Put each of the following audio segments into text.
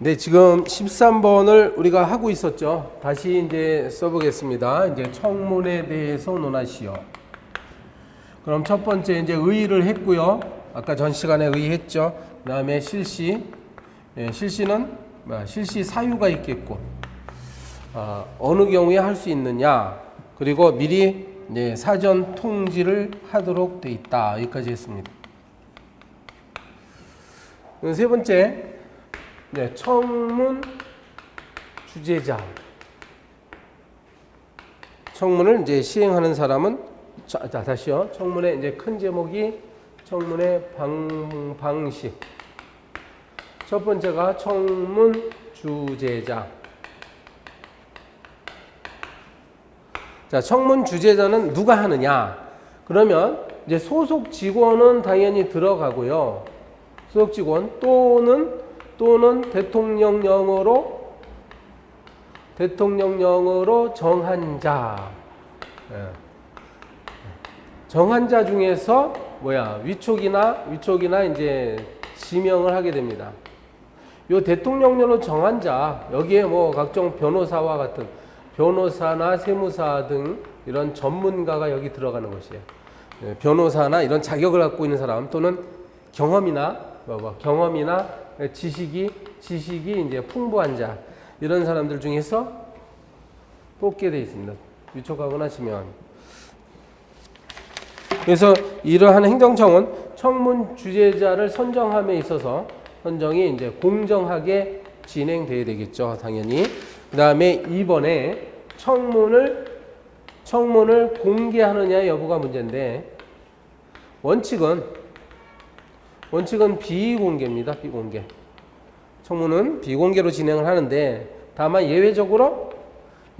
네, 지금 13번을 우리가 하고 있었죠. 다시 이제 써보겠습니다. 이제 청문에 대해서 논하시오. 그럼 첫 번째 이제 의의를 했고요. 아까 전 시간에 의의했죠. 그 다음에 실시. 실시는 실시 사유가 있겠고, 어느 경우에 할 수 있느냐. 그리고 미리 이제 사전 통지를 하도록 돼 있다. 여기까지 했습니다. 세 번째. 네, 청문 주재자. 청문을 이제 시행하는 사람은 다시요. 청문의 이제 큰 제목이 청문의 방식. 첫 번째가 청문 주재자. 자, 청문 주재자는 누가 하느냐? 그러면 이제 소속 직원은 당연히 들어가고요. 소속 직원 또는 대통령령으로 정한 자. 정한 자 중에서 위촉이나 이제 지명을 하게 됩니다. 요 대통령령으로 정한 자, 여기에 각종 변호사와 같은 변호사나 세무사 등 이런 전문가가 여기 들어가는 것이에요. 변호사나 이런 자격을 갖고 있는 사람 또는 경험이나 지식이 이제 풍부한 자, 이런 사람들 중에서 뽑게 되어 있습니다. 위촉하거나 지명. 그래서 이러한 행정청은 청문 주재자를 선정함에 있어서 선정이 이제 공정하게 진행돼야 되겠죠, 당연히. 그 다음에 2번에 청문을 공개하느냐 여부가 문제인데, 원칙은 비공개입니다. 비공개. 청문은 비공개로 진행을 하는데, 다만 예외적으로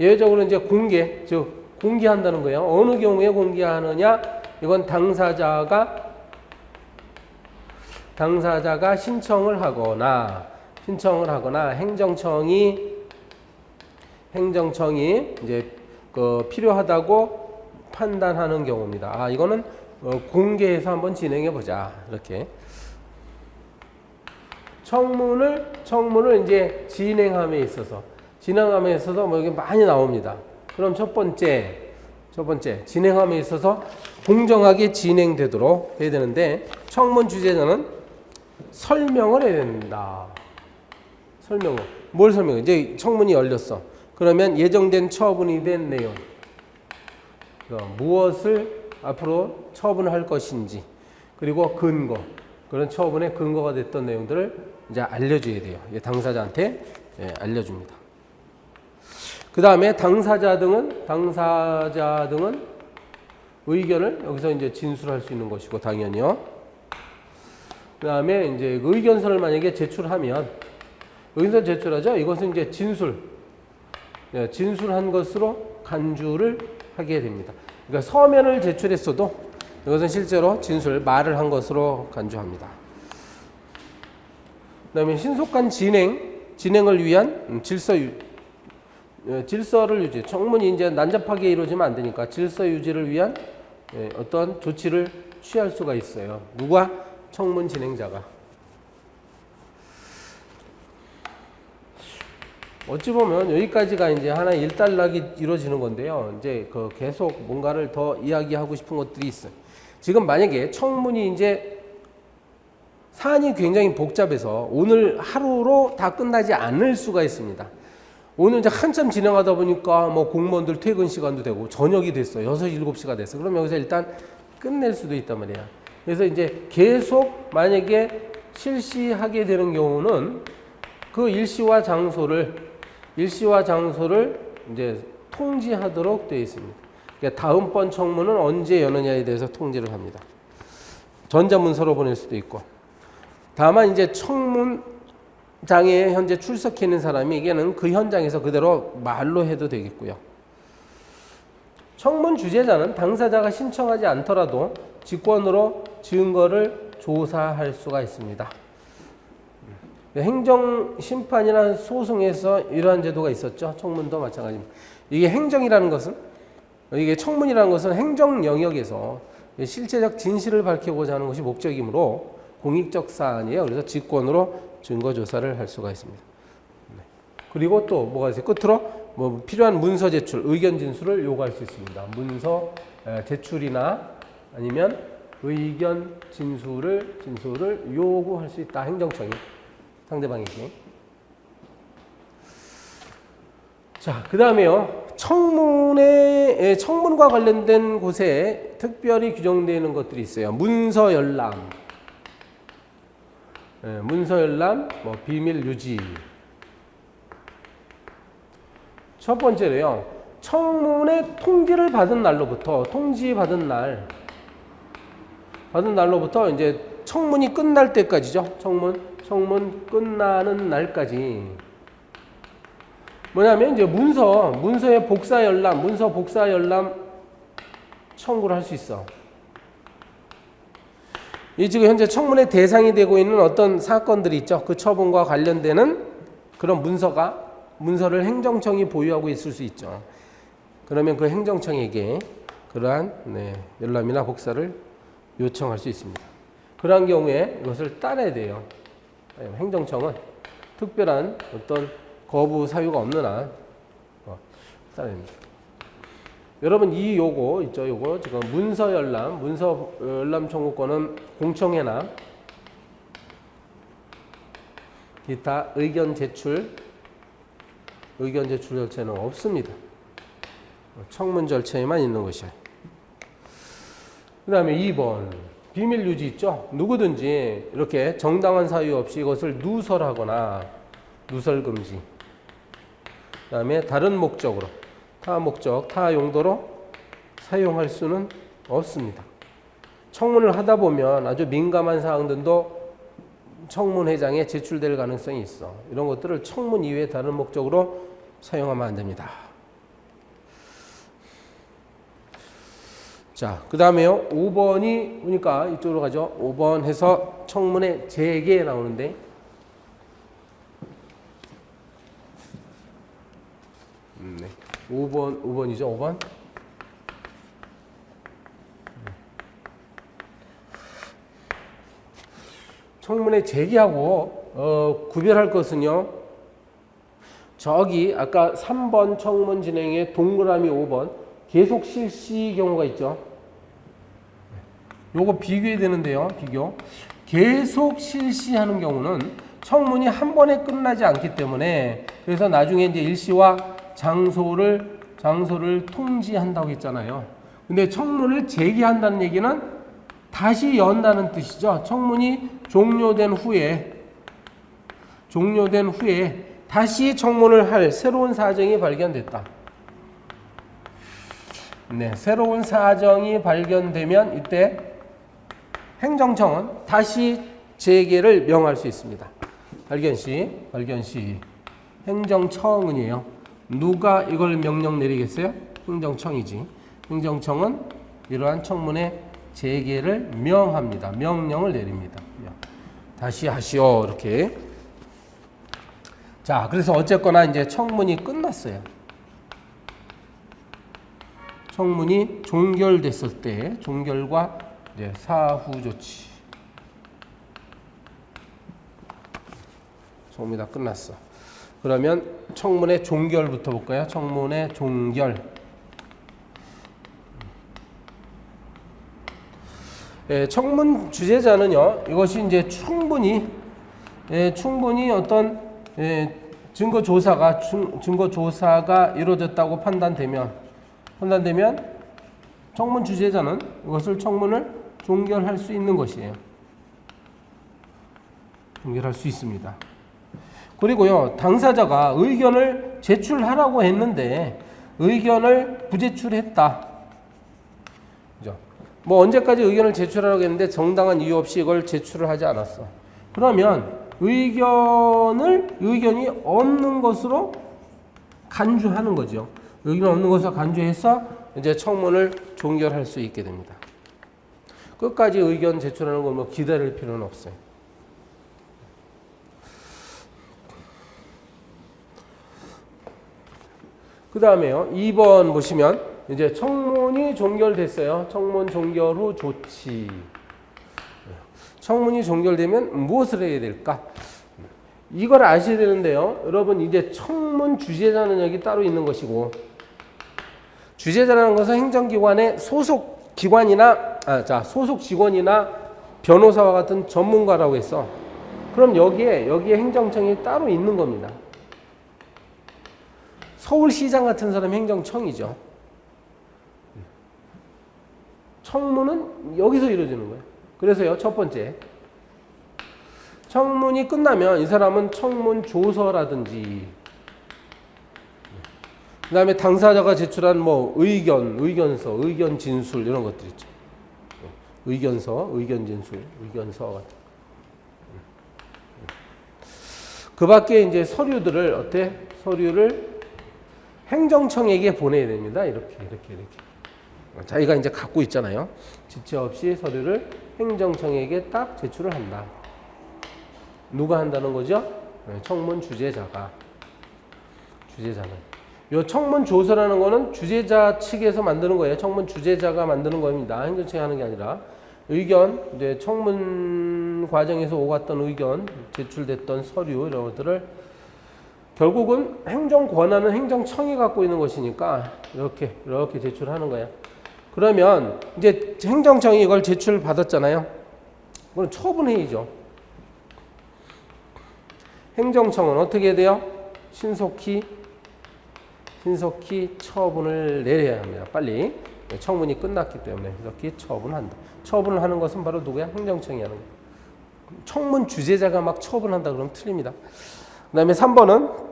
이제 공개, 즉 공개한다는 거예요. 어느 경우에 공개하느냐? 이건 당사자가 신청을 하거나 행정청이 이제 필요하다고 판단하는 경우입니다. 이거는 공개해서 한번 진행해 보자. 이렇게. 청문을 이제 진행함에 있어서 여기 많이 나옵니다. 그럼 첫 번째 진행함에 있어서 공정하게 진행되도록 해야 되는데, 청문 주재자는 설명을 해야 된다. 뭘 설명해? 이제 청문이 열렸어. 그러면 예정된 처분이 된 내용, 무엇을 앞으로 처분할 것인지, 그리고 그런 처분의 근거가 됐던 내용들을 이제 알려줘야 돼요. 당사자한테 알려줍니다. 그 다음에 당사자 등은 의견을 여기서 이제 진술할 수 있는 것이고, 당연히요. 그 다음에 이제 의견서를 만약에 제출하면, 의견서 제출하죠. 이것은 이제 진술한 것으로 간주를 하게 됩니다. 그러니까 서면을 제출했어도 이것은 실제로 말을 한 것으로 간주합니다. 그 다음에 신속한 진행을 위한 질서를 유지. 청문이 이제 난잡하게 이루어지면 안 되니까 질서 유지를 위한 어떤 조치를 취할 수가 있어요. 누가? 청문 진행자가. 어찌 보면 여기까지가 이제 하나의 일단락이 이루어지는 건데요. 이제 계속 뭔가를 더 이야기하고 싶은 것들이 있어요. 지금 만약에 청문이 이제 사안이 굉장히 복잡해서 오늘 하루로 다 끝나지 않을 수가 있습니다. 오늘 이제 한참 진행하다 보니까 공무원들 퇴근 시간도 되고 저녁이 됐어요. 6, 7시가 됐어. 그럼 여기서 일단 끝낼 수도 있단 말이야. 그래서 이제 계속 만약에 실시하게 되는 경우는 그 일시와 장소를 이제 통지하도록 되어 있습니다. 그러니까 다음번 청문은 언제 여느냐에 대해서 통지를 합니다. 전자문서로 보낼 수도 있고. 다만 이제 청문장에 현재 출석해 있는 사람이 이게는 그 현장에서 그대로 말로 해도 되겠고요. 청문 주재자는 당사자가 신청하지 않더라도 직권으로 증거를 조사할 수가 있습니다. 행정심판이나 소송에서 이러한 제도가 있었죠. 청문도 마찬가지입니다. 이게 청문이라는 것은 행정 영역에서 실체적 진실을 밝히고자 하는 것이 목적이므로 공익적 사안이에요. 그래서 직권으로 증거 조사를 할 수가 있습니다. 그리고 또 뭐가 있어요? 끝으로 뭐 필요한 문서 제출, 의견 진술을 요구할 수 있습니다. 문서 제출이나 아니면 의견 진술을 요구할 수 있다. 행정청이 상대방에게. 자, 그 다음에요. 청문과 관련된 곳에 특별히 규정되어 있는 것들이 있어요. 문서 열람, 뭐 비밀 유지. 첫 번째로요. 청문회 통지를 받은 날로부터 이제 청문이 끝날 때까지죠. 청문 끝나는 날까지. 뭐냐면 이제 문서의 문서 복사 열람 청구를 할 수 있어. 이 지금 현재 청문회 대상이 되고 있는 어떤 사건들이 있죠. 그 처분과 관련되는 그런 문서를 행정청이 보유하고 있을 수 있죠. 그러면 그 행정청에게 그러한 열람이나 복사를 요청할 수 있습니다. 그러한 경우에 이것을 따라야 돼요. 행정청은 특별한 어떤 거부 사유가 없는 한 따라야 됩니다. 여러분 이 요거 있죠. 요거 지금 문서 열람 청구권은 공청회나 기타 의견 제출 절차는 없습니다. 청문 절차에만 있는 것이에요. 그 다음에 2번 비밀 유지 있죠. 누구든지 이렇게 정당한 사유 없이 이것을 누설하거나 누설 금지. 그 다음에 다른 목적으로 타 용도로 사용할 수는 없습니다. 청문을 하다 보면 아주 민감한 사항들도 청문회장에 제출될 가능성이 있어. 이런 것들을 청문 이외에 다른 목적으로 사용하면 안 됩니다. 자, 그 다음에요. 5번이 보니까 이쪽으로 가죠. 5번 해서 청문회 재개 나오는데 5번이죠. 5번. 청문회 재개하고 구별할 것은요. 저기 아까 3번 청문 진행에 동그라미 5번 계속 실시 경우가 있죠. 요거 비교해야 되는데요. 계속 실시하는 경우는 청문이 한 번에 끝나지 않기 때문에 그래서 나중에 이제 일시와 장소를 통지한다고 했잖아요. 근데 청문을 재개한다는 얘기는 다시 연다는 뜻이죠. 청문이 종료된 후에 다시 청문을 할 새로운 사정이 발견됐다. 새로운 사정이 발견되면 이때 행정청은 다시 재개를 명할 수 있습니다. 발견 시 행정청은이에요. 누가 이걸 명령 내리겠어요? 행정청이지. 행정청은 이러한 청문회 재개를 명합니다. 명령을 내립니다. 다시 하시오. 이렇게. 자, 그래서 어쨌거나 이제 청문이 끝났어요. 청문이 종결됐을 때 종결과 이제 사후 조치. 청문이 다 끝났어. 그러면 청문회 종결부터 볼까요? 청문회 종결. 청문 주재자는요. 이것이 이제 충분히 어떤 증거 조사가 이루어졌다고 판단되면 청문 주재자는 이것을 청문을 종결할 수 있는 것이에요. 종결할 수 있습니다. 그리고요, 당사자가 의견을 제출하라고 했는데 의견을 부제출했다. 그죠? 뭐 언제까지 의견을 제출하라고 했는데 정당한 이유 없이 이걸 제출을 하지 않았어. 그러면 의견이 없는 것으로 간주하는 거죠. 의견이 없는 것으로 간주해서 이제 청문을 종결할 수 있게 됩니다. 끝까지 의견 제출하는 건 뭐 기다릴 필요는 없어요. 그 다음에요. 2번 보시면 이제 청문이 종결됐어요. 청문 종결 후 조치. 청문이 종결되면 무엇을 해야 될까? 이걸 아셔야 되는데요. 여러분 이제 청문 주재자는 여기 따로 있는 것이고 주재자라는 것은 행정기관의 소속 기관이나 소속 직원이나 변호사와 같은 전문가라고 했어. 그럼 여기에 행정청이 따로 있는 겁니다. 서울시장 같은 사람이 행정청이죠. 청문은 여기서 이루어지는 거예요. 그래서요, 첫 번째. 청문이 끝나면 이 사람은 청문 조서라든지, 그 다음에 당사자가 제출한 뭐 의견서, 의견 진술 이런 것들 있죠. 의견서, 의견 진술, 의견서 같은. 그 밖에 이제 서류들을 서류를 행정청에게 보내야 됩니다. 이렇게. 자기가 이제 갖고 있잖아요. 지체 없이 서류를 행정청에게 딱 제출을 한다. 누가 한다는 거죠? 청문 주재자가. 주재자는. 요 청문 조서라는 거는 주재자 측에서 만드는 거예요. 청문 주재자가 만드는 겁니다. 행정청이 하는 게 아니라. 의견, 이제 청문 과정에서 오갔던 의견, 제출됐던 서류 이런 것들을 결국은 행정 권한은 행정청이 갖고 있는 것이니까 이렇게 제출하는 거예요. 그러면 이제 행정청이 이걸 제출 받았잖아요. 그건 처분회의죠. 행정청은 어떻게 해야 돼요? 신속히 처분을 내려야 합니다. 빨리. 청문이 끝났기 때문에 이렇게 처분한다. 처분을 하는 것은 바로 누구야? 행정청이 하는 거예요. 청문 주재자가 막 처분한다 그러면 틀립니다. 그 다음에 3번은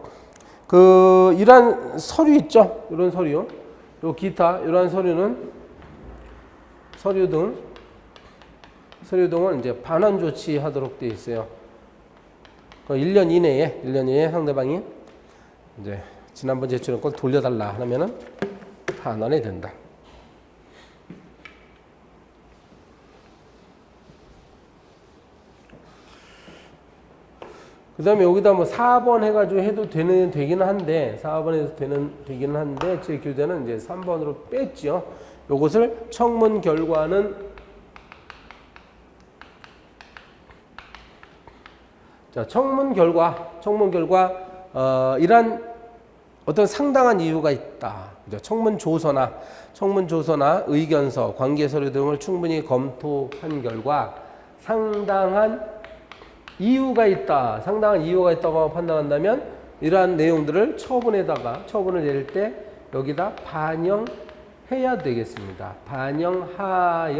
이러한 서류 있죠? 이런 서류. 요 기타, 이러한 서류는 서류 등은 이제 반환 조치하도록 되어 있어요. 1년 이내에 상대방이 이제 지난번 제출한 걸 돌려달라 하면은 반환이 된다. 그 다음에 여기다 뭐 4번 해가지고 해도 되기는 한데, 4번에서 되기는 한데, 제 교재는 이제 3번으로 뺐죠. 요것을 청문 결과는, 청문 결과, 이란 어떤 상당한 이유가 있다. 청문 조서나 의견서, 관계 서류 등을 충분히 검토한 결과 상당한 이유가 있다고 판단한다면 이러한 내용들을 처분을 내릴 때 여기다 반영해야 되겠습니다. 반영하여야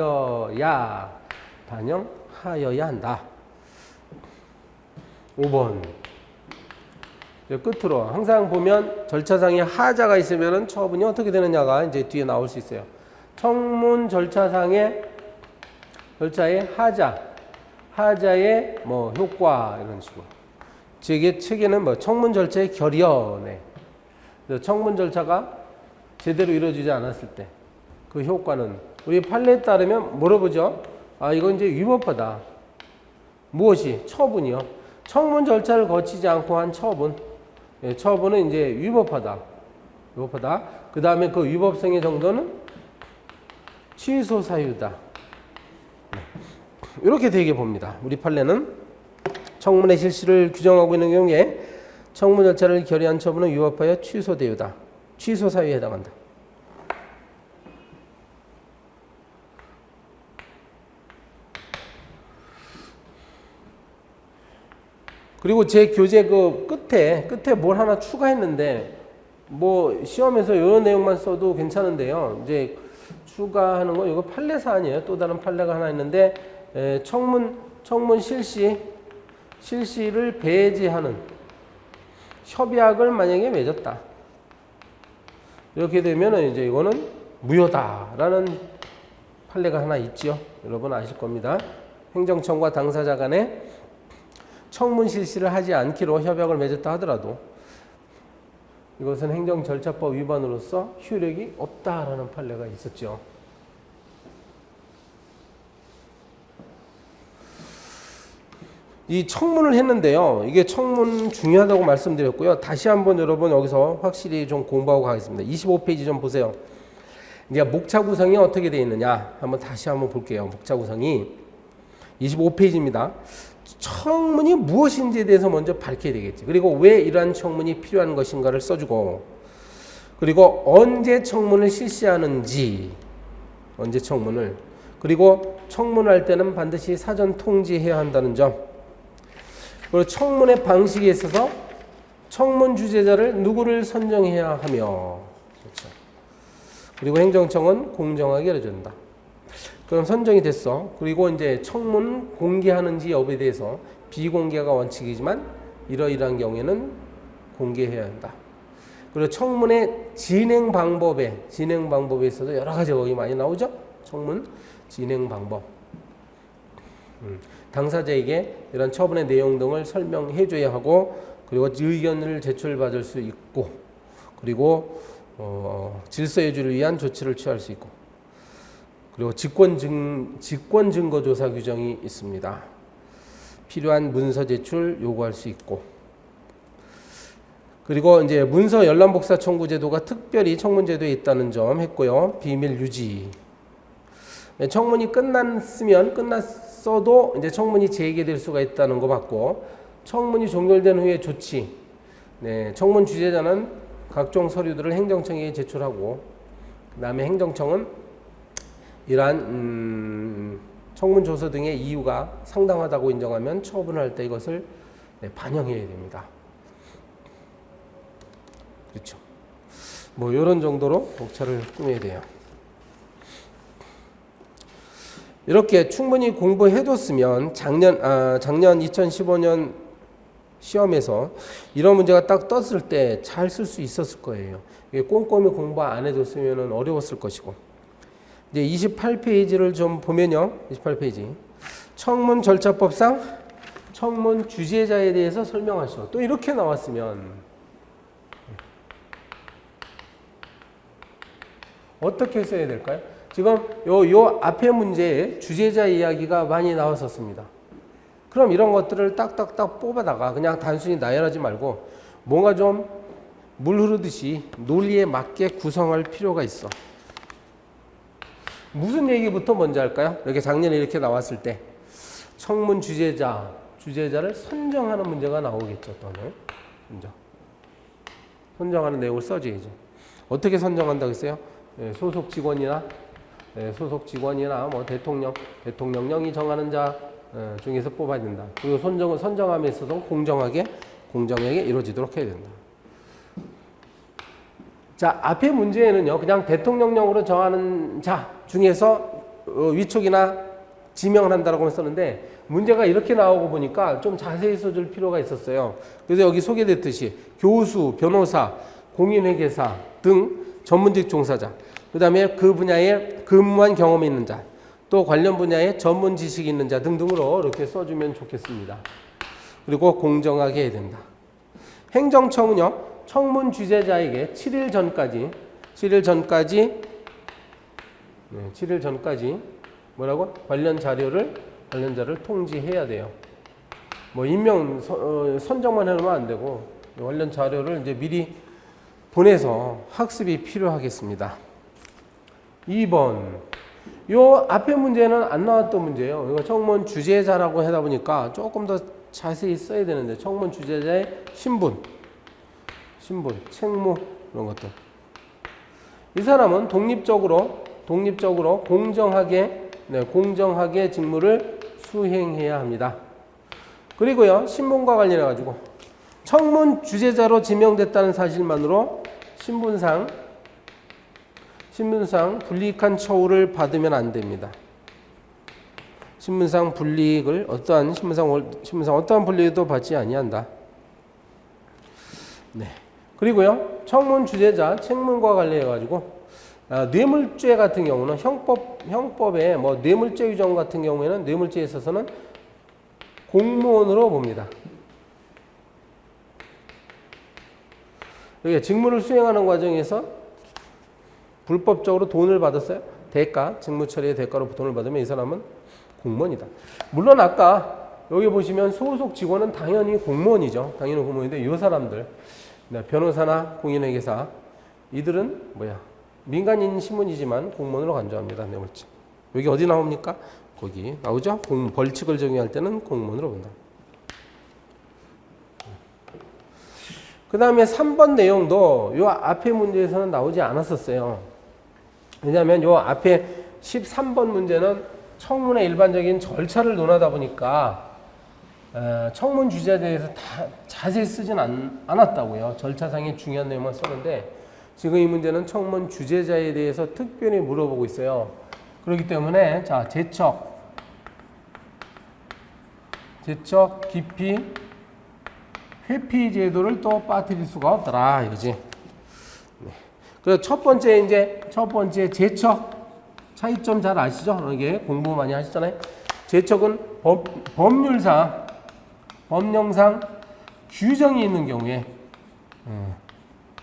한다. 5번. 끝으로 항상 보면 절차상에 하자가 있으면 처분이 어떻게 되느냐가 이제 뒤에 나올 수 있어요. 청문 절차의 하자의 뭐 효과 이런 식으로. 책에는 뭐 청문 절차의 결의연에 청문 절차가 제대로 이루어지지 않았을 때 그 효과는 우리 판례에 따르면 물어보죠. 이건 이제 위법하다. 무엇이? 처분이요. 청문 절차를 거치지 않고 한 처분. 처분은 이제 위법하다. 그 다음에 그 위법성의 정도는 취소 사유다. 이렇게 되게 봅니다. 우리 판례는 청문의 실시를 규정하고 있는 경우에 청문 절차를 결의한 처분은 위법하여 취소되유다. 취소 사유에 해당한다. 그리고 제 교재 끝에 뭘 하나 추가했는데 뭐 시험에서 이런 내용만 써도 괜찮은데요. 이제 추가하는 거 이거 판례 사안이에요. 또 다른 판례가 하나 있는데 청문 실시를 배제하는 협약을 만약에 맺었다. 이렇게 되면 이제 이거는 무효다라는 판례가 하나 있죠. 여러분 아실 겁니다. 행정청과 당사자 간에 청문 실시를 하지 않기로 협약을 맺었다 하더라도 이것은 행정절차법 위반으로서 효력이 없다라는 판례가 있었죠. 이 청문을 했는데요. 이게 청문 중요하다고 말씀드렸고요. 다시 한번 여러분 여기서 확실히 좀 공부하고 가겠습니다. 25페이지 좀 보세요. 이제 목차 구성이 어떻게 되어 있느냐 한번 다시 한번 볼게요. 목차 구성이 25페이지입니다. 청문이 무엇인지에 대해서 먼저 밝혀야 되겠지. 그리고 왜 이러한 청문이 필요한 것인가를 써주고, 그리고 언제 청문을 실시하는지, 언제 청문을, 그리고 청문할 때는 반드시 사전 통지해야 한다는 점, 그리고 청문의 방식에 있어서 청문 주재자를 누구를 선정해야 하며, 그렇죠. 그리고 행정청은 공정하게 열어준다. 그럼 선정이 됐어. 그리고 이제 청문 공개하는지 여부에 대해서 비공개가 원칙이지만 이러이러한 경우에는 공개해야 한다. 그리고 청문의 진행 방법에 있어서 여러 가지 거기 많이 나오죠. 청문 진행 방법. 당사자에게 이런 처분의 내용 등을 설명해 줘야 하고, 그리고 의견을 제출받을 수 있고, 그리고 질서 유지를 위한 조치를 취할 수 있고, 그리고 직권 증거 조사 규정이 있습니다. 필요한 문서 제출 요구할 수 있고, 그리고 이제 문서 열람 복사 청구 제도가 특별히 청문 제도에 있다는 점 했고요. 비밀 유지. 청문이 끝났어도 이제 청문이 재개될 수가 있다는 거 봤고, 청문이 종결된 후에 조치. 네, 청문 주재자는 각종 서류들을 행정청에 제출하고, 그다음에 행정청은 이러한 청문 조서 등의 이유가 상당하다고 인정하면 처분할 때 이것을 반영해야 됩니다. 그렇죠. 뭐 이런 정도로 목차를 꾸며야 돼요. 이렇게 충분히 공부해뒀으면 작년 2015년 시험에서 이런 문제가 딱 떴을 때 잘 쓸 수 있었을 거예요. 이게 꼼꼼히 공부 안 해줬으면 어려웠을 것이고. 이제 28페이지를 좀 보면요. 28페이지. 청문 절차법상 청문 주재자에 대해서 설명하시오. 또 이렇게 나왔으면 어떻게 써야 될까요? 지금 요 앞에 문제에 주재자 이야기가 많이 나왔었습니다. 그럼 이런 것들을 딱딱딱 뽑아다가 그냥 단순히 나열하지 말고 뭔가 좀 물 흐르듯이 논리에 맞게 구성할 필요가 있어. 무슨 얘기부터 먼저 할까요? 이렇게 작년에 이렇게 나왔을 때 청문 주재자를 선정하는 문제가 나오겠죠. 또는 먼저 선정하는 내용을 써줘야죠. 어떻게 선정한다고 했어요? 소속 직원이나 뭐 대통령령이 정하는 자 중에서 뽑아야 된다. 그리고 선정함에 있어서 공정하게 이루어지도록 해야 된다. 자, 앞에 문제에는요, 그냥 대통령령으로 정하는 자 중에서 위촉이나 지명을 한다라고 썼는데, 문제가 이렇게 나오고 보니까 좀 자세히 써줄 필요가 있었어요. 그래서 여기 소개됐듯이 교수, 변호사, 공인회계사 등 전문직 종사자, 그 다음에 그 분야에 근무한 경험이 있는 자, 또 관련 분야에 전문 지식이 있는 자 등등으로 이렇게 써주면 좋겠습니다. 그리고 공정하게 해야 된다. 행정청은요, 청문 주재자에게 7일 전까지 뭐라고? 관련 자료를 통지해야 돼요. 뭐 선정만 해놓으면 안 되고 관련 자료를 이제 미리 보내서 학습이 필요하겠습니다. 2번. 요 앞에 문제는 안 나왔던 문제예요. 이거 청문 주재자라고 하다 보니까 조금 더 자세히 써야 되는데, 청문 주재자의 신분, 책무 이런 것들. 이 사람은 독립적으로 공정하게 직무를 수행해야 합니다. 그리고요, 신분과 관련해 가지고 청문 주재자로 지명됐다는 사실만으로 신분상 불이익한 처우를 받으면 안 됩니다. 신분상 불이익을 어떠한 불이익도 받지 아니한다. 네. 그리고요, 청문 주재자 책문과 관련해 가지고 뇌물죄 같은 경우는 형법에 뭐 뇌물죄 규정 같은 경우에는 뇌물죄에 있어서는 공무원으로 봅니다. 여기 직무를 수행하는 과정에서 불법적으로 돈을 받았어요. 직무 처리의 대가로 돈을 받으면 이 사람은 공무원이다. 물론 아까 여기 보시면 소속 직원은 당연히 공무원이죠. 당연히 공무원인데 이 사람들, 변호사나 공인회계사, 이들은 민간인 신분이지만 공무원으로 간주합니다. 뇌물죄. 여기 어디 나옵니까? 거기 나오죠? 벌칙을 적용할 때는 공문으로 본다. 그 다음에 3번 내용도 요 앞에 문제에서는 나오지 않았었어요. 왜냐하면 요 앞에 13번 문제는 청문회 일반적인 절차를 논하다 보니까 청문 주제에 대해서 다 자세히 쓰진 않았다고요. 절차상의 중요한 내용만 썼는데 지금 이 문제는 청문 주제자에 대해서 특별히 물어보고 있어요. 그렇기 때문에 자 제척, 기피, 회피 제도를 또 빠뜨릴 수가 없더라 이거지. 네. 그래서 첫 번째 제척 차이점 잘 아시죠? 이게 공부 많이 하셨잖아요. 제척은 법령상 규정이 있는 경우에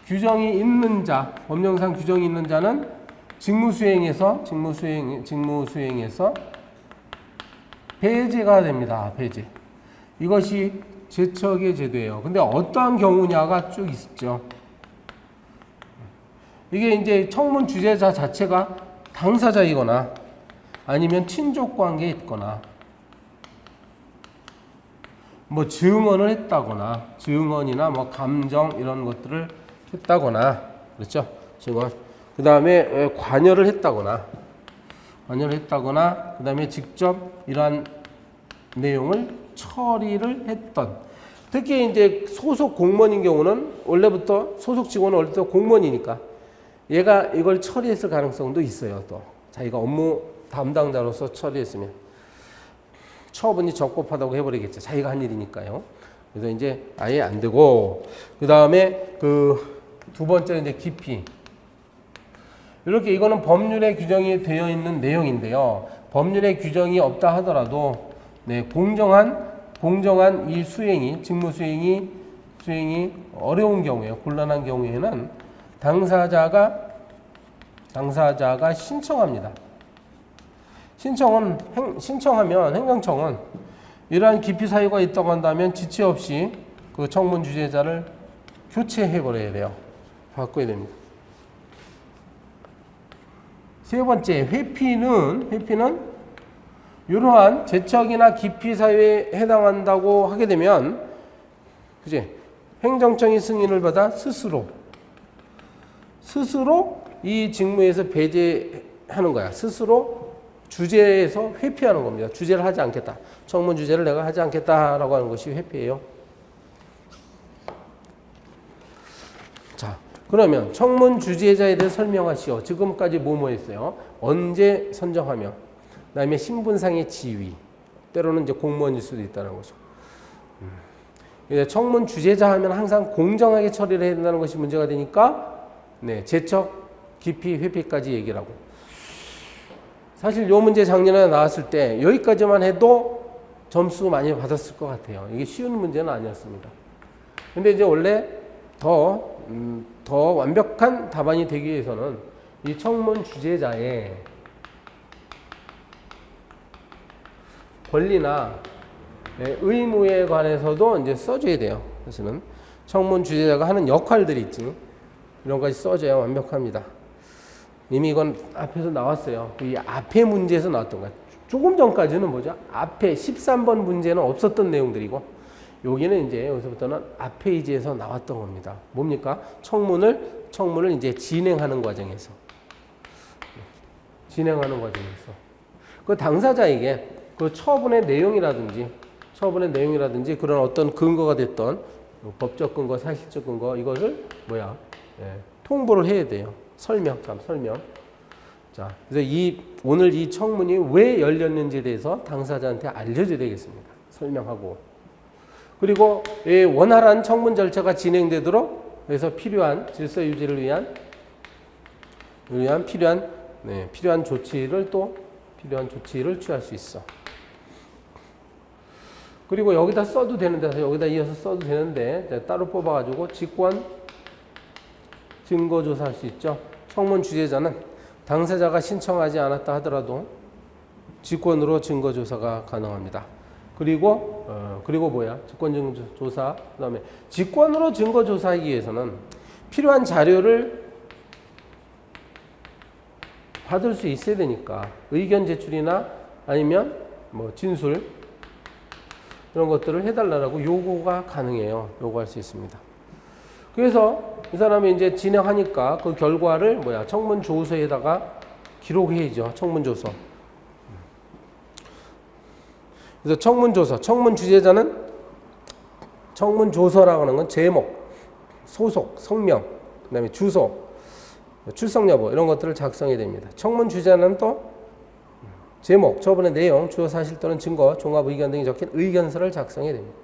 규정이 있는 자, 법령상 규정이 있는 자는 직무수행에서 배제가 됩니다. 배제. 이것이 제척의 제도예요. 근데 어떠한 경우냐가 쭉 있죠. 이게 이제 청문 주제자 자체가 당사자이거나 아니면 친족 관계에 있거나 뭐 증언을 했다거나 증언이나 뭐 감정 이런 것들을 했다거나 그렇죠. 증언. 그 다음에 관여를 했다거나 그 다음에 직접 이러한 내용을 처리를 했던 특히 이제 소속 공무원인 경우는 원래부터 소속 직원은 원래부터 공무원이니까 얘가 이걸 처리했을 가능성도 있어요. 또 자기가 업무 담당자로서 처리했으면 처분이 적법하다고 해버리겠죠. 자기가 한 일이니까요. 그래서 이제 아예 안 되고 그 다음에 그 두 번째 이제 기피. 이렇게 이거는 법률에 규정이 되어 있는 내용인데요. 법률에 규정이 없다 하더라도 네, 공정한 이 직무 수행이 어려운 경우에 곤란한 경우에는 당사자가 신청합니다. 신청하면 행정청은 이러한 기피 사유가 있다고 한다면 지체 없이 그 청문 주제자를 교체해 버려야 돼요. 바꿔야 됩니다. 세 번째, 회피는 이러한 제척이나 기피 사유에 해당한다고 하게 되면 그지? 행정청이 승인을 받아 스스로 이 직무에서 배제하는 거야. 스스로 주제에서 회피하는 겁니다. 주제를 하지 않겠다. 청문 주제를 내가 하지 않겠다라고 하는 것이 회피예요. 자, 그러면 청문 주제자에 대해 설명하시오. 지금까지 뭐뭐 했어요? 언제 선정하며, 그다음에 신분상의 지위, 때로는 이제 공무원일 수도 있다는 거죠. 청문 주제자 하면 항상 공정하게 처리를 해야 된다는 것이 문제가 되니까 네, 제척, 기피, 회피까지 얘기를 하고. 사실 요 문제 작년에 나왔을 때 여기까지만 해도 점수 많이 받았을 것 같아요. 이게 쉬운 문제는 아니었습니다. 근데 이제 원래 더 완벽한 답안이 되기 위해서는 이 청문 주제자의 권리나 의무에 관해서도 이제 써줘야 돼요. 사실은 청문 주제자가 하는 역할들이 있지. 이런 것까지 써줘야 완벽합니다. 이미 이건 앞에서 나왔어요. 이 앞에 문제에서 나왔던 거야. 조금 전까지는 뭐죠? 앞에 13번 문제는 없었던 내용들이고 여기는 이제 여기서부터는 앞 페이지에서 나왔던 겁니다. 뭡니까? 청문을 이제 진행하는 과정에서 그 당사자에게 그 처분의 내용이라든지 그런 어떤 근거가 됐던 법적 근거, 사실적 근거 이것을 통보를 해야 돼요. 설명. 자, 그래서 오늘 이 청문이 왜 열렸는지에 대해서 당사자한테 알려줘야 되겠습니다. 설명하고. 그리고 원활한 청문 절차가 진행되도록 그래서 필요한 질서 유지를 위한 필요한 조치를 취할 수 있어. 그리고 여기다 써도 되는데 여기다 이어서 써도 되는데 따로 뽑아가지고 직권 증거조사할 수 있죠. 청문 주제자는 당사자가 신청하지 않았다 하더라도 직권으로 증거조사가 가능합니다. 그리고 직권 증거조사 그다음에 직권으로 증거조사하기 위해서는 필요한 자료를 받을 수 있어야 되니까 의견 제출이나 아니면 뭐 진술 이런 것들을 해달라고 요구가 가능해요. 요구할 수 있습니다. 그래서 이 사람이 이제 진행하니까 그 결과를 청문 조서에다가 기록해야죠. 청문 조서. 그래서 청문 조서, 청문 주재자는 청문 조서라고 하는 건 제목, 소속, 성명, 그다음에 주소, 출석 여부 이런 것들을 작성해야 됩니다. 청문 주재자는 또 제목, 처분의 내용, 주요 사실 또는 증거, 종합 의견 등이 적힌 의견서를 작성해야 됩니다.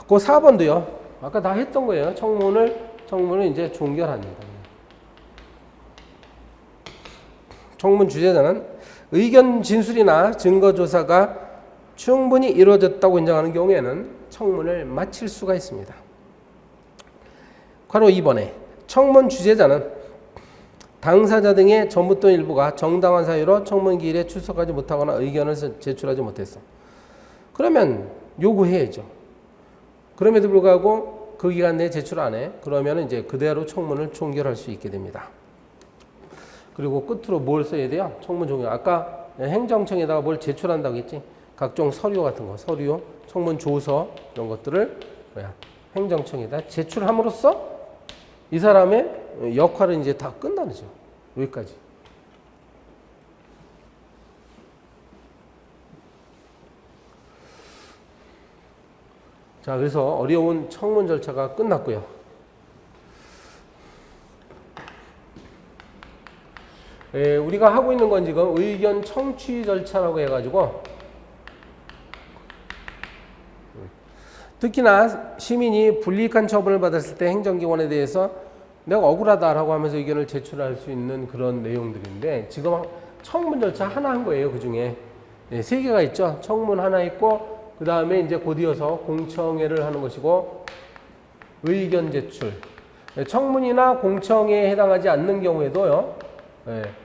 그 4번도요. 아까 다 했던 거예요. 청문을 이제 종결합니다. 청문 주재자는 의견 진술이나 증거 조사가 충분히 이루어졌다고 인정하는 경우에는 청문을 마칠 수가 있습니다. 괄호 2번에 청문 주재자는 당사자 등의 전부 또는 일부가 정당한 사유로 청문 기일에 출석하지 못하거나 의견을 제출하지 못했어. 그러면 요구해야죠. 그럼에도 불구하고 그 기간 내에 제출 안 해. 그러면 이제 그대로 청문을 종결할 수 있게 됩니다. 그리고 끝으로 뭘 써야 돼요? 청문 종결. 아까 행정청에다가 뭘 제출한다고 했지? 각종 서류 같은 거, 서류, 청문 조서 이런 것들을 행정청에다 제출함으로써 이 사람의 역할은 이제 다 끝나죠. 여기까지. 자, 그래서 어려운 청문 절차가 끝났고요. 우리가 하고 있는 건 지금 의견 청취 절차라고 해가지고 특히나 시민이 불이익한 처분을 받았을 때 행정기관에 대해서 내가 억울하다라고 하면서 의견을 제출할 수 있는 그런 내용들인데 지금 청문 절차 하나 한 거예요. 그 중에 3개가 있죠. 청문 하나 있고 그 다음에 이제 곧이어서 공청회를 하는 것이고 의견 제출. 청문이나 공청회에 해당하지 않는 경우에도요.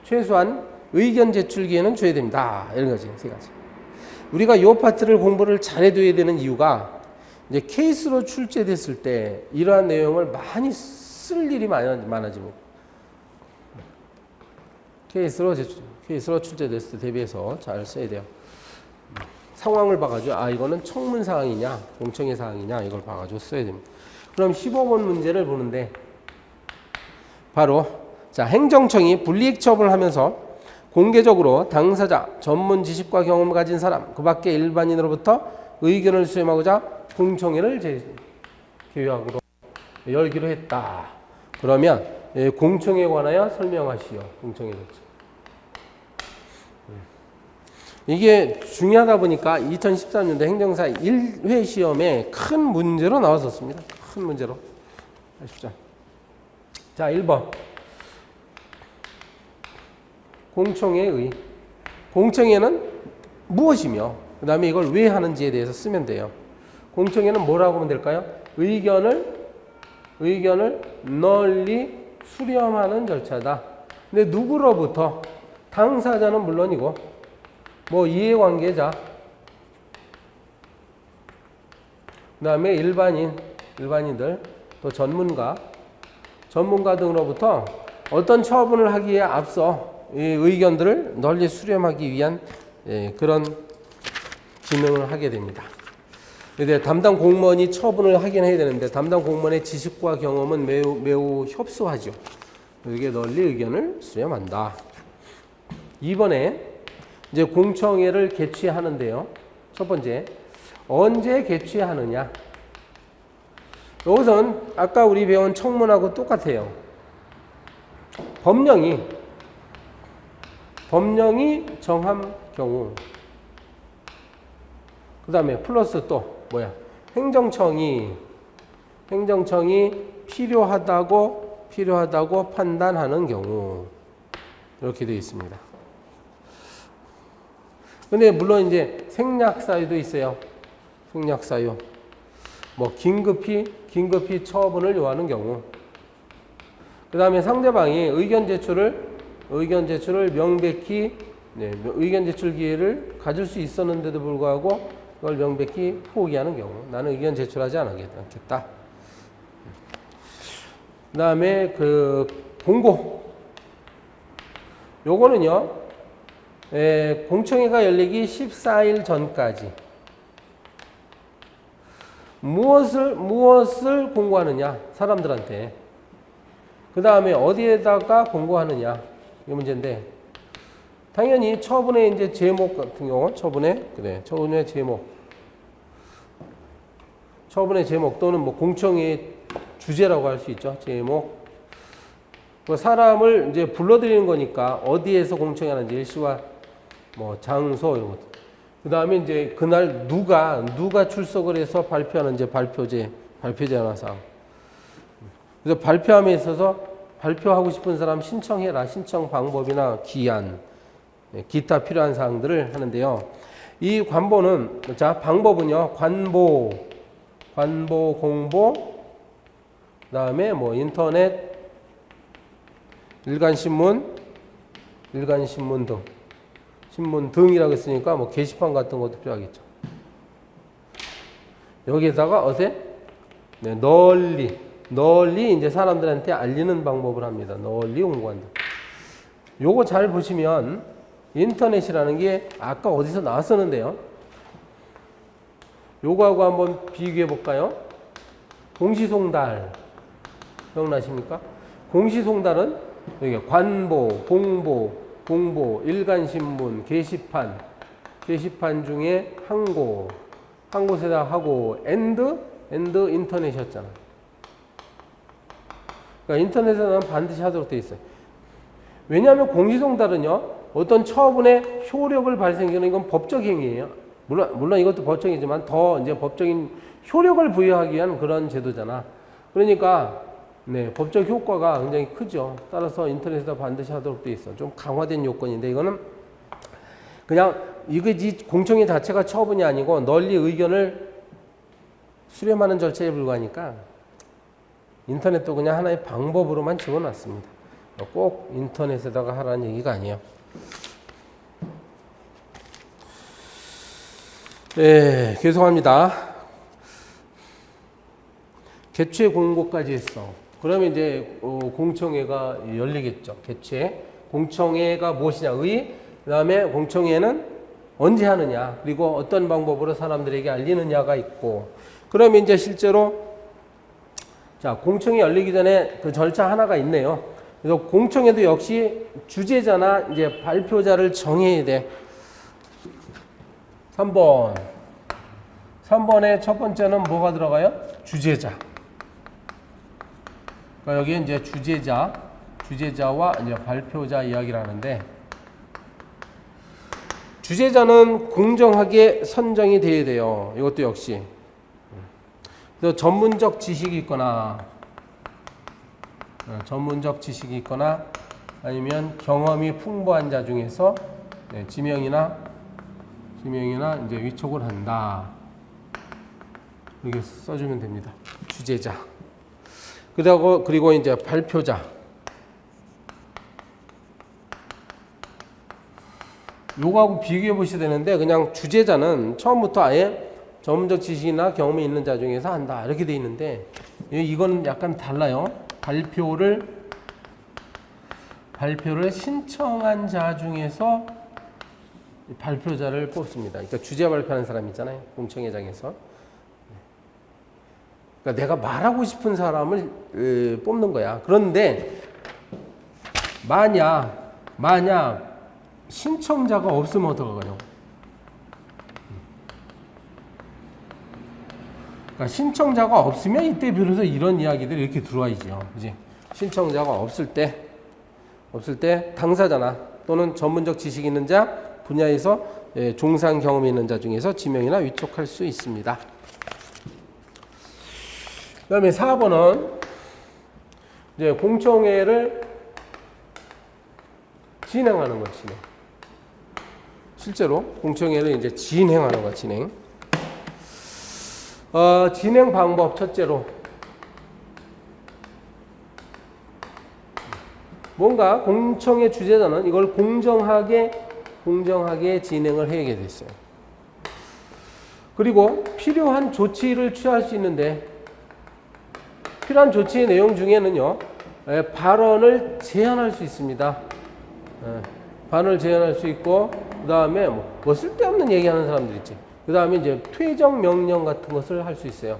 최소한 의견 제출 기회는 줘야 됩니다. 이런 거지. 3가지. 우리가 이 파트를 공부를 잘해둬야 되는 이유가 이제 케이스로 출제됐을 때 이러한 내용을 많이 쓸 일이 많아집니다. 케이스로 출제됐을 때 대비해서 잘 써야 돼요. 상황을 봐가지고 이거는 청문 사항이냐 공청회 사항이냐 이걸 봐가지고 써야 됩니다. 그럼 15번 문제를 보는데 바로 행정청이 불이익 처분을 하면서 공개적으로 당사자, 전문 지식과 경험을 가진 사람, 그 밖에 일반인으로부터 의견을 수렴하고자 공청회를 계획으로 열기로 했다. 그러면 공청회에 관하여 설명하시오. 공청회 절차. 이게 중요하다 보니까 2013년도 행정사 1회 시험에 큰 문제로 나왔었습니다. 큰 문제로. 아시죠? 자, 1번. 공청회의. 공청회는 무엇이며 그 다음에 이걸 왜 하는지에 대해서 쓰면 돼요. 공청회는 뭐라고 하면 될까요? 의견을 널리 수렴하는 절차다. 근데 누구로부터? 당사자는 물론이고 이해관계자 그 다음에 일반인들 또 전문가 등으로부터 어떤 처분을 하기에 앞서 이 의견들을 널리 수렴하기 위한 그런 기능을 하게 됩니다. 근데 담당 공무원이 처분을 하긴 해야 되는데 담당 공무원의 지식과 경험은 매우 협소하죠. 이게 널리 의견을 수렴한다. 이번에 이제 공청회를 개최하는데요. 첫 번째, 언제 개최하느냐? 이것은 아까 우리 배운 청문하고 똑같아요. 법령이 정한 경우, 그 다음에 플러스 또 행정청이 필요하다고 판단하는 경우 이렇게 되어 있습니다. 근데 물론 이제 생략 사유도 있어요. 생략 사유. 긴급히 처분을 요하는 경우. 그 다음에 상대방이 의견 제출을 명백히 의견 제출 기회를 가질 수 있었는데도 불구하고 그걸 명백히 포기하는 경우. 나는 의견 제출하지 않겠다. 그 다음에 공고. 요거는요, 공청회가 열리기 14일 전까지 무엇을 공고하느냐, 사람들한테. 그 다음에 어디에다가 공고하느냐, 이 문제인데, 당연히 처분의 이제 제목 같은 경우, 처분의 제목 또는 뭐 공청회의 주제라고 할 수 있죠. 제목. 그 사람을 이제 불러들이는 거니까 어디에서 공청회하는지 일시와 뭐 장소 이런 것. 그 다음에 이제 그날 누가 출석을 해서 발표하는지 발표제 하나상. 그래서 발표함에 있어서 발표하고 싶은 사람 신청해라. 신청 방법이나 기한, 기타 필요한 사항들을 하는데요. 이 관보는, 자, 방법은요, 관보, 공보, 그 다음에 뭐 인터넷, 일간신문 등. 신문 등이라고 했으니까 뭐 게시판 같은 것도 필요하겠죠. 여기에다가 널리 이제 사람들한테 알리는 방법을 합니다. 널리 공고한다. 요거 잘 보시면 인터넷이라는 게 아까 어디서 나왔었는데요. 요거하고 한번 비교해 볼까요? 공시송달 기억나십니까? 공시송달은 여기 관보, 공보, 일간신문, 게시판 중에 한 곳에다 하고 엔드 인터넷이었잖아. 그러니까 인터넷에는 반드시 하도록 돼 있어요. 왜냐하면 공시송달은요, 어떤 처분의 효력을 발생시키는 이건 법적 행위예요. 물론 이것도 법적이지만 더 이제 법적인 효력을 부여하기 위한 그런 제도잖아. 그러니까 법적 효과가 굉장히 크죠. 따라서 인터넷에다 반드시 하도록 돼 있어. 좀 강화된 요건인데 이거는 그냥 이 공청회 자체가 처분이 아니고 널리 의견을 수렴하는 절차에 불과하니까 인터넷도 그냥 하나의 방법으로만 집어놨습니다. 꼭 인터넷에다가 하라는 얘기가 아니에요. 네, 계속합니다. 개최 공고까지 했어. 그러면 이제 공청회가 열리겠죠. 개최. 공청회가 무엇이냐? 그 다음에 공청회는 언제 하느냐? 그리고 어떤 방법으로 사람들에게 알리느냐가 있고. 그러면 이제 실제로 자, 공청회 열리기 전에 그 절차 하나가 있네요. 그래서 공청회도 역시 주재자나 이제 발표자를 정해야 돼. 3번의 첫 번째는 뭐가 들어가요? 주재자. 그러니까 여기 이제 주재자와 이제 발표자 이야기를 하는데, 주재자는 공정하게 선정이 돼야 돼요. 이것도 역시. 그래서 전문적 지식이 있거나 아니면 경험이 풍부한 자 중에서 지명이나 이제 위촉을 한다. 이렇게 써주면 됩니다. 주재자. 그리고 이제 발표자. 요거하고 비교해 보셔야 되는데, 그냥 주재자는 처음부터 아예 전문적 지식이나 경험이 있는 자 중에서 한다. 이렇게 돼 있는데, 이거는 약간 달라요. 발표를 신청한 자 중에서 발표자를 뽑습니다. 그러니까 주재 발표하는 사람 있잖아요. 공청회장에서. 그러니까 내가 말하고 싶은 사람을 뽑는 거야. 그런데 만약 신청자가 없으면 어떡하냐? 그러니까 신청자가 없으면 이때 비로소 이런 이야기들이 이렇게 들어와야죠. 그지? 신청자가 없을 때 당사자나 또는 전문적 지식이 있는 자, 분야에서 종사한 경험이 있는 자 중에서 지명이나 위촉할 수 있습니다. 그 다음에 4번은 이제 공청회를 진행하는 거, 실제로 공청회를 이제 진행하는 거, 진행 방법 첫째로 뭔가 공청회 주재자는 이걸 공정하게 진행을 해야 됐어요. 그리고 필요한 조치를 취할 수 있는데, 필요한 조치의 내용 중에는요, 발언을 제한할 수 있습니다. 반을 제한할 수 있고, 그 다음에 뭐 쓸데없는 얘기하는 사람들 있지. 그 다음에 이제 퇴정 명령 같은 것을 할 수 있어요.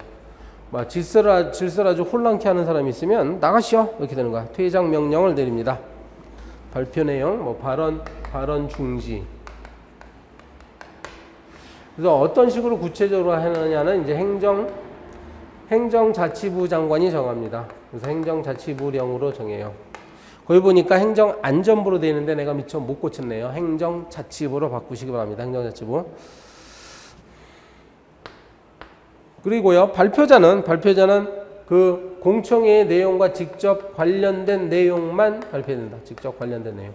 막 질서를 아주 혼란케 하는 사람이 있으면 나가시오 이렇게 되는 거야. 퇴장 명령을 내립니다. 발표 내용, 뭐 발언 중지. 그래서 어떤 식으로 구체적으로 하느냐는 이제 행정자치부 장관이 정합니다. 그래서 행정자치부령으로 정해요. 거기 보니까 행정안전부로 되어 있는데 내가 미처 못 고쳤네요. 행정자치부로 바꾸시기 바랍니다. 행정자치부. 그리고요, 발표자는 그 공청회의 내용과 직접 관련된 내용만 발표된다. 직접 관련된 내용.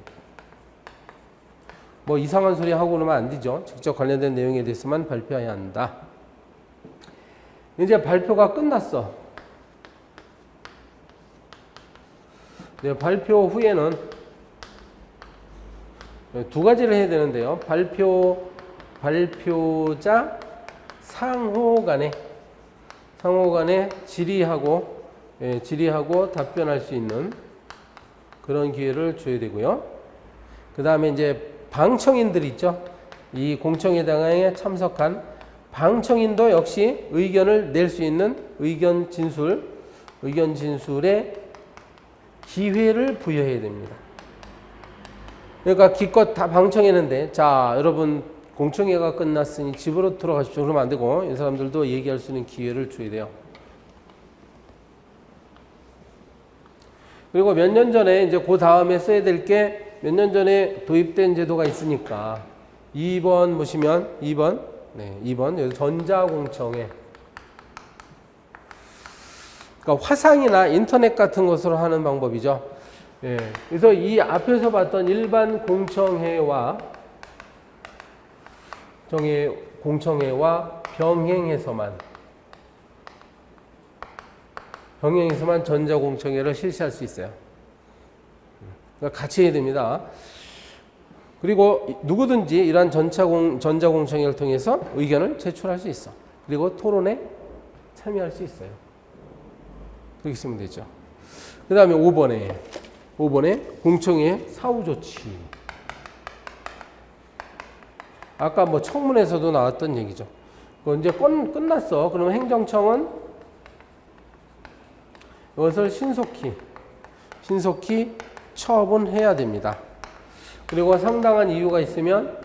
뭐 이상한 소리 하고 그러면 안 되죠. 직접 관련된 내용에 대해서만 발표해야 한다. 이제 발표가 끝났어. 네, 발표 후에는 두 가지를 해야 되는데요. 발표자 상호 간에 질의하고 답변할 수 있는 그런 기회를 줘야 되고요. 그 다음에 이제 방청인들 있죠. 이 공청회당에 참석한 방청인도 역시 의견을 낼 수 있는 의견 진술의 기회를 부여해야 됩니다. 그러니까 기껏 다 방청했는데, 자, 여러분 공청회가 끝났으니 집으로 들어가십시오. 그러면 안 되고, 이 사람들도 얘기할 수 있는 기회를 줘야 돼요. 그리고 몇 년 전에 이제 그 다음에 써야 될 게 몇 년 전에 도입된 제도가 있으니까 2번 보시면 2번 여기 전자공청회. 그러니까 화상이나 인터넷 같은 것으로 하는 방법이죠. 예. 그래서 이 앞에서 봤던 일반 공청회와 병행해서만 전자공청회를 실시할 수 있어요. 그러니까 같이 해야 됩니다. 그리고 누구든지 이러한 전자공청회를 통해서 의견을 제출할 수 있어. 그리고 토론에 참여할 수 있어요. 그렇게 쓰면 되죠. 그 다음에 5번에 공청회 사후조치. 아까 뭐 청문회에서도 나왔던 얘기죠. 그거 이제 끝났어. 그러면 행정청은 이것을 신속히 처분해야 됩니다. 그리고 상당한 이유가 있으면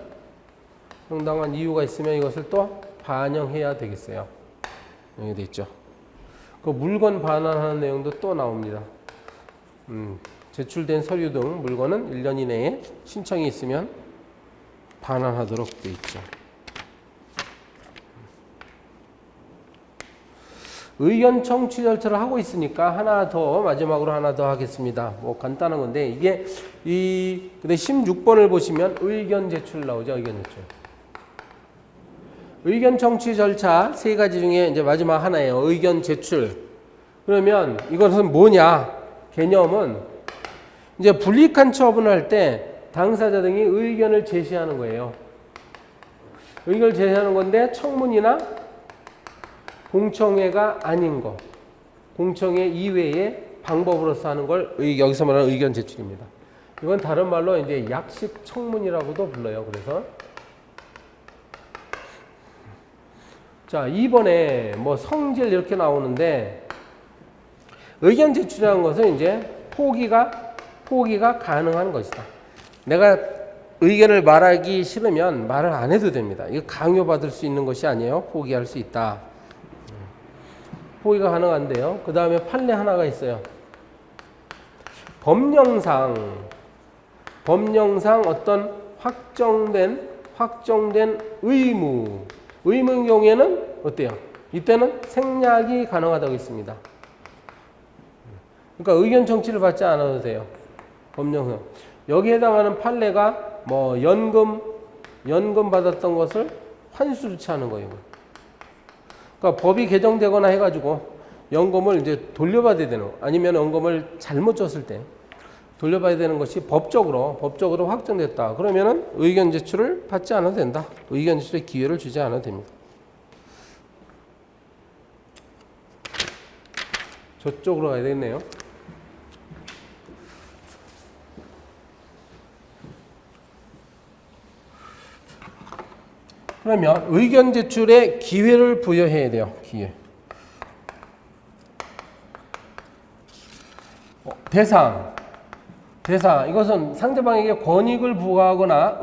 이것을 또 반영해야 되겠어요. 여기 돼 있죠. 그 물건 반환하는 내용도 또 나옵니다. 제출된 서류 등 물건은 1년 이내에 신청이 있으면 반환하도록 돼 있죠. 의견 청취 절차를 하고 있으니까 마지막으로 하나 더 하겠습니다. 뭐 간단한 건데, 이게 근데 16번을 보시면 의견 제출 나오죠. 의견 청취 절차 세 가지 중에 이제 마지막 하나예요. 의견 제출. 그러면 이것은 뭐냐? 개념은 이제 불이익한 처분을 할 때 당사자 등이 의견을 제시하는 거예요. 의견을 제시하는 건데 청문이나 공청회가 아닌 거, 공청회 이외의 방법으로서 하는 걸 여기서 말하는 의견 제출입니다. 이건 다른 말로 이제 약식 청문이라고도 불러요. 그래서 자, 2번에 뭐 성질 이렇게 나오는데, 의견 제출이라는 것은 이제 포기가 가능한 것이다. 내가 의견을 말하기 싫으면 말을 안 해도 됩니다. 이거 강요받을 수 있는 것이 아니에요. 포기할 수 있다. 포기가 가능한데요. 그 다음에 판례 하나가 있어요. 법령상 어떤 확정된 의무인 경우에는 어때요? 이때는 생략이 가능하다고 했습니다. 그러니까 의견 청취를 받지 않아도 돼요. 법령상. 여기에 해당하는 판례가 뭐 연금 받았던 것을 환수 조치하는 거예요. 그러니까 법이 개정되거나 해가지고 연금을 이제 돌려받아야 되는, 아니면 연금을 잘못 줬을 때 돌려받아야 되는 것이 법적으로 확정됐다. 그러면은 의견 제출을 받지 않아도 된다. 의견 제출의 기회를 주지 않아도 됩니다. 저쪽으로 가야 되겠네요. 그러면 의견 제출에 기회를 부여해야 돼요. 기회. 대상. 이것은 상대방에게 권익을 부과하거나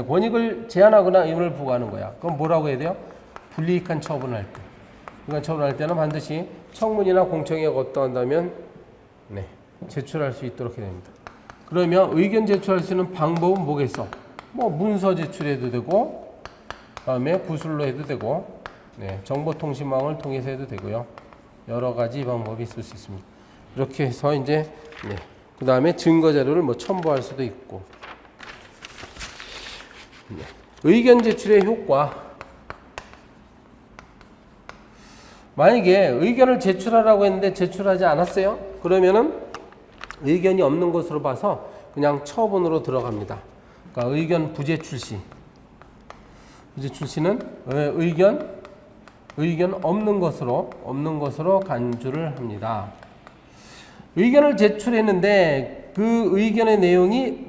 권익을 제한하거나 의무를 부과하는 거야. 그럼 뭐라고 해야 돼요? 불이익한 처분을 할 때. 불이익한 처분을 할 때는 반드시 청문이나 공청회가 어떠한다면 제출할 수 있도록 해야 됩니다. 그러면 의견 제출할 수 있는 방법은 뭐겠어? 뭐 문서 제출해도 되고, 그다음에 구술로 해도 되고, 정보통신망을 통해서 해도 되고요. 여러 가지 방법이 있을 수 있습니다. 이렇게 해서 이제 그 다음에 증거 자료를 뭐 첨부할 수도 있고. 의견 제출의 효과. 만약에 의견을 제출하라고 했는데 제출하지 않았어요? 그러면은 의견이 없는 것으로 봐서 그냥 처분으로 들어갑니다. 그러니까 의견 부재출 시. 부재출 시는 의견 없는 것으로 간주를 합니다. 의견을 제출했는데 그 의견의 내용이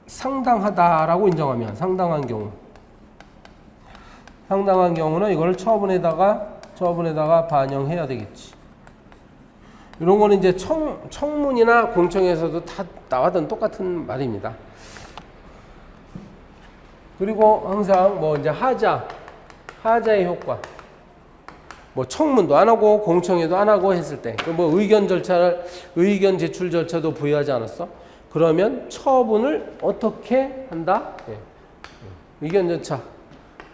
상당하다라고 인정하면, 상당한 경우는 이걸 처분에다가 반영해야 되겠지. 이런 거는 이제 청문이나 공청에서도 다 나왔던 똑같은 말입니다. 그리고 항상 뭐 이제 하자의 효과. 뭐 청문도 안 하고 공청회도 안 하고 했을 때, 뭐 의견 제출 절차도 부여하지 않았어? 그러면 처분을 어떻게 한다? 의견 절차.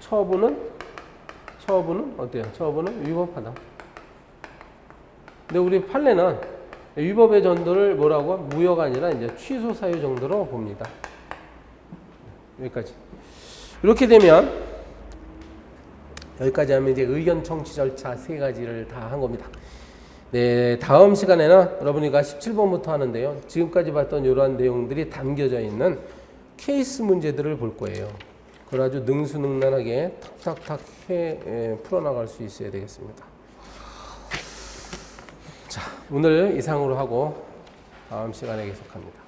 처분은 어때요? 처분은 위법하다. 근데 우리 판례는 위법의 정도를 뭐라고? 무효가 아니라 이제 취소 사유 정도로 봅니다. 여기까지. 이렇게 되면 여기까지 하면 이제 의견 청취 절차 3가지를 다 한 겁니다. 다음 시간에는 여러분이가 17번부터 하는데요. 지금까지 봤던 이러한 내용들이 담겨져 있는 케이스 문제들을 볼 거예요. 그걸 아주 능수능란하게 탁탁탁 풀어나갈 수 있어야 되겠습니다. 자, 오늘 이상으로 하고 다음 시간에 계속합니다.